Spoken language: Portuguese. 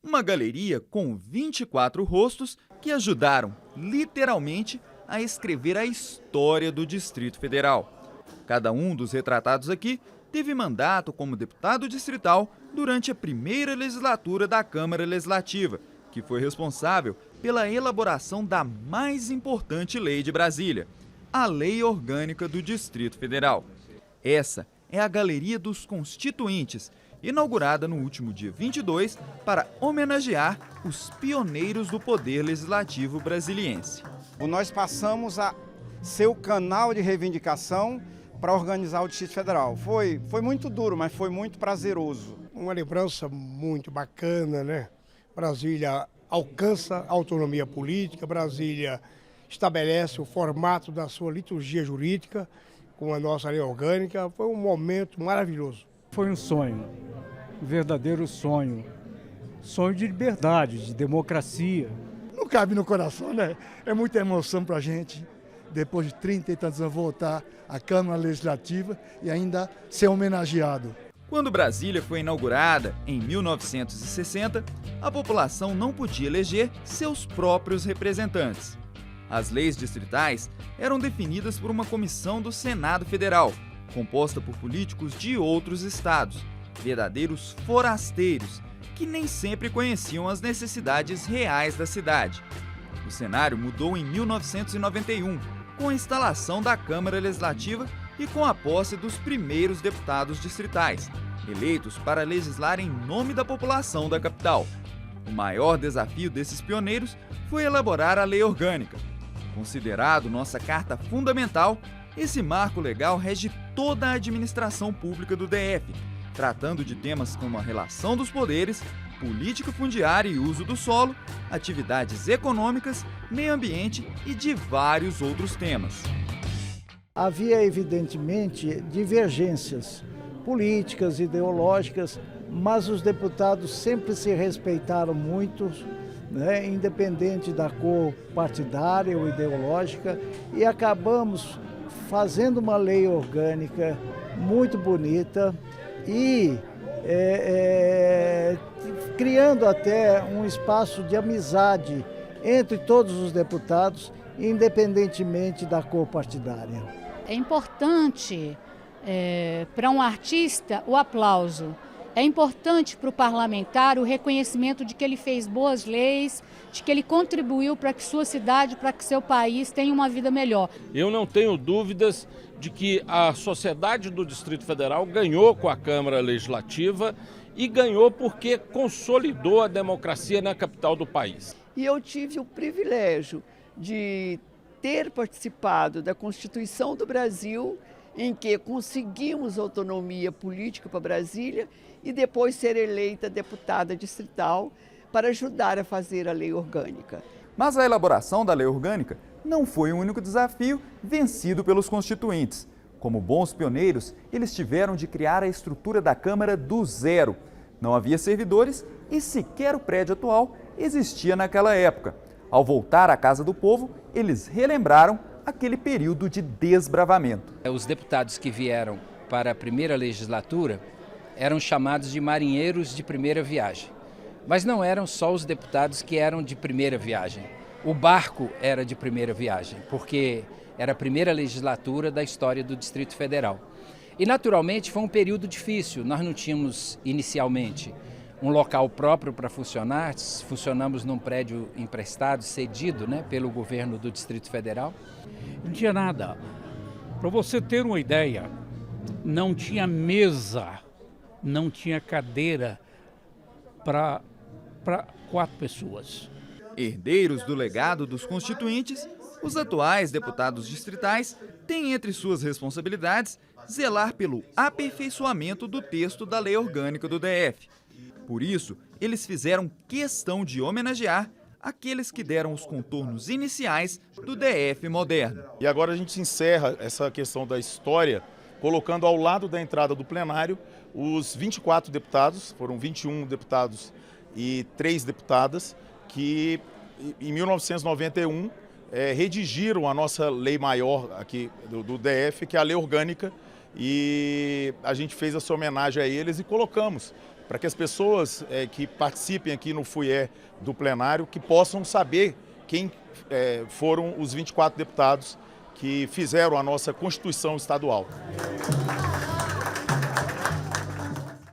Uma galeria com 24 rostos que ajudaram, literalmente, a escrever a história do Distrito Federal. Cada um dos retratados aqui teve mandato como deputado distrital durante a primeira legislatura da Câmara Legislativa, que foi responsável pela elaboração da mais importante lei de Brasília, a Lei Orgânica do Distrito Federal. Essa é a Galeria dos Constituintes, inaugurada no último dia 22 para homenagear os pioneiros do poder legislativo brasiliense. Nós passamos a ser o canal de reivindicação para organizar o Distrito Federal. Foi muito duro, mas foi muito prazeroso. Uma lembrança muito bacana, né? Brasília alcança a autonomia política, Brasília estabelece o formato da sua liturgia jurídica com a nossa lei orgânica. Foi um momento maravilhoso. Foi um sonho, um verdadeiro sonho. Sonho de liberdade, de democracia. Não cabe no coração, né? É muita emoção para a gente, depois de 30 e tantos anos, voltar à Câmara Legislativa e ainda ser homenageado. Quando Brasília foi inaugurada, em 1960, a população não podia eleger seus próprios representantes. As leis distritais eram definidas por uma comissão do Senado Federal, composta por políticos de outros estados, verdadeiros forasteiros, que nem sempre conheciam as necessidades reais da cidade. O cenário mudou em 1991, com a instalação da Câmara Legislativa e com a posse dos primeiros deputados distritais, eleitos para legislar em nome da população da capital. O maior desafio desses pioneiros foi elaborar a Lei Orgânica. Considerado nossa carta fundamental, esse marco legal rege toda a administração pública do DF, tratando de temas como a relação dos poderes, política fundiária e uso do solo, atividades econômicas, meio ambiente e de vários outros temas. Havia, evidentemente, divergências políticas, ideológicas, mas os deputados sempre se respeitaram muito, né, independente da cor partidária ou ideológica, e acabamos fazendo uma lei orgânica muito bonita e criando até um espaço de amizade entre todos os deputados, independentemente da cor partidária. É importante para um artista o aplauso. É importante para o parlamentar o reconhecimento de que ele fez boas leis, de que ele contribuiu para que sua cidade, para que seu país tenha uma vida melhor. Eu não tenho dúvidas de que a sociedade do Distrito Federal ganhou com a Câmara Legislativa e ganhou porque consolidou a democracia na capital do país. E eu tive o privilégio de ter participado da Constituição do Brasil, em que conseguimos autonomia política para Brasília e depois ser eleita deputada distrital para ajudar a fazer a lei orgânica. Mas a elaboração da lei orgânica não foi o único desafio vencido pelos constituintes. Como bons pioneiros, eles tiveram de criar a estrutura da Câmara do zero. Não havia servidores e sequer o prédio atual existia naquela época. Ao voltar à Casa do Povo, eles relembraram aquele período de desbravamento. Os deputados que vieram para a primeira legislatura eram chamados de marinheiros de primeira viagem. Mas não eram só os deputados que eram de primeira viagem. O barco era de primeira viagem, porque era a primeira legislatura da história do Distrito Federal. E, naturalmente, foi um período difícil. Nós não tínhamos, inicialmente, um local próprio para funcionar. Funcionamos num prédio emprestado, cedido, pelo governo do Distrito Federal. Não tinha nada. Para você ter uma ideia, não tinha mesa, não tinha cadeira para 4 pessoas. Herdeiros do legado dos constituintes, os atuais deputados distritais têm entre suas responsabilidades zelar pelo aperfeiçoamento do texto da Lei Orgânica do DF. Por isso, eles fizeram questão de homenagear aqueles que deram os contornos iniciais do DF moderno. E agora a gente encerra essa questão da história, colocando ao lado da entrada do plenário os 24 deputados, foram 21 deputados e 3 deputadas, que em 1991 redigiram a nossa lei maior aqui do DF, que é a Lei Orgânica, e a gente fez essa homenagem a eles e colocamos para que as pessoas que participem aqui no foyer do plenário que possam saber quem foram os 24 deputados que fizeram a nossa Constituição Estadual.